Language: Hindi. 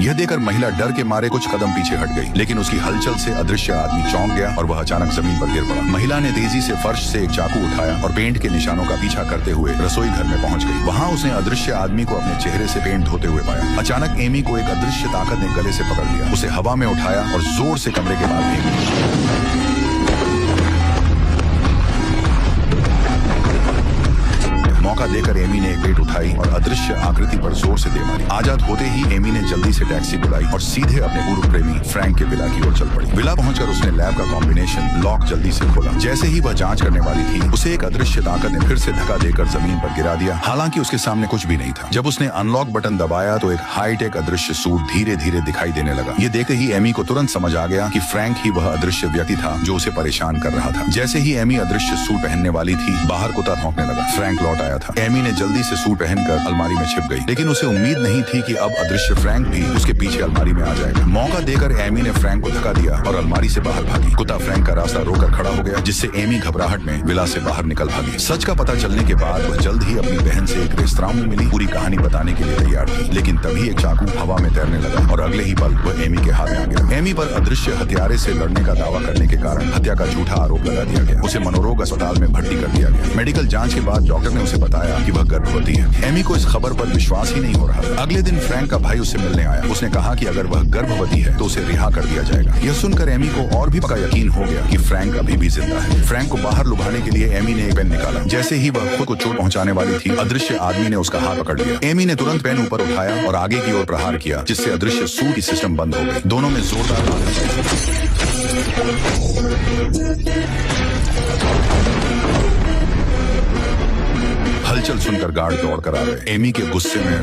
यह देखकर महिला डर के मारे कुछ कदम पीछे हट गई, लेकिन उसकी हलचल से अदृश्य आदमी चौंक गया और वह अचानक जमीन पर गिर पड़ा। महिला ने तेजी से फर्श से एक चाकू उठाया और पेंट के निशानों का पीछा करते हुए रसोई घर में पहुंच गई। वहां उसने अदृश्य आदमी को अपने चेहरे से पेंट धोते हुए पाया। अचानक एमी को एक अदृश्य ताकत ने गले से पकड़ लिया, उसे हवा में उठाया और जोर से कमरे के बाहर फेंक दिया। मौका देकर एमी ने एक पेट उठाई और अदृश्य आकृति पर जोर से दे मारी। आजाद होते ही एमी ने जल्दी से टैक्सी बुलाई और सीधे अपने पूर्व प्रेमी फ्रैंक के विला की ओर चल पड़ी। विला पहुंचकर उसने लैब का कॉम्बिनेशन लॉक जल्दी से खोला। जैसे ही वह जांच करने वाली थी, उसे एक अदृश्य ताकत ने फिर से धक्का देकर जमीन पर गिरा दिया। हालांकि उसके सामने कुछ भी नहीं था। जब उसने अनलॉक बटन दबाया तो एक हाईटेक अदृश्य सूट धीरे धीरे दिखाई देने लगा। ये देखते ही एमी को तुरंत समझ आ गया कि फ्रैंक ही वह अदृश्य व्यक्ति था जो उसे परेशान कर रहा था। जैसे ही एमी अदृश्य सूट पहनने वाली थी, बाहर कुत्ता भौंकने लगा। फ्रैंक लौट आया था। एमी ने जल्दी से सूट पहनकर अलमारी में छिप गई, लेकिन उसे उम्मीद नहीं थी कि अब अदृश्य फ्रैंक भी उसके पीछे अलमारी में आ जाएगा। मौका देकर एमी ने फ्रैंक को धक्का दिया और अलमारी से बाहर भागी। कुत्ता फ्रैंक का रास्ता रोककर खड़ा हो गया, जिससे एमी घबराहट में विला से बाहर निकल भागी। सच का पता चलने के बाद वह जल्द ही अपनी बहन से एक रेस्तरां में मिली। पूरी कहानी बताने के लिए तैयार थी, लेकिन तभी एक चाकू हवा में तैरने लगा और अगले ही पल वह एमी के हाथ में आ गया। एमी पर अदृश्य हथियारे से लड़ने का दावा करने के कारण हत्या का झूठा आरोप लगा दिया गया। उसे मनोरोग अस्पताल में भर्ती कर दिया गया। मेडिकल जांच के बाद डॉक्टर ने उसे बताया कि वह गर्भवती है। एमी को इस खबर पर विश्वास ही नहीं हो रहा था। अगले दिन फ्रैंक का भाई उससे मिलने आया। उसने कहा कि अगर वह गर्भवती है तो उसे रिहा कर दिया जाएगा। यह सुनकर एमी को और भी पक्का यकीन हो गया कि फ्रैंक अभी भी जिंदा है। फ्रैंक को बाहर लुभाने के लिए एमी ने एक पेन निकाला। जैसे ही वह खुद को चोट पहुंचाने वाली थी, अदृश्य आदमी ने उसका हाथ पकड़ लिया। एमी ने तुरंत पेन ऊपर उठाया और आगे की ओर प्रहार किया, जिससे अदृश्य सूट की सिस्टम बंद हो गई। दोनों में जोरदार हलचल सुनकर गार्ड दौड़ कर आ गए। एमी के गुस्से में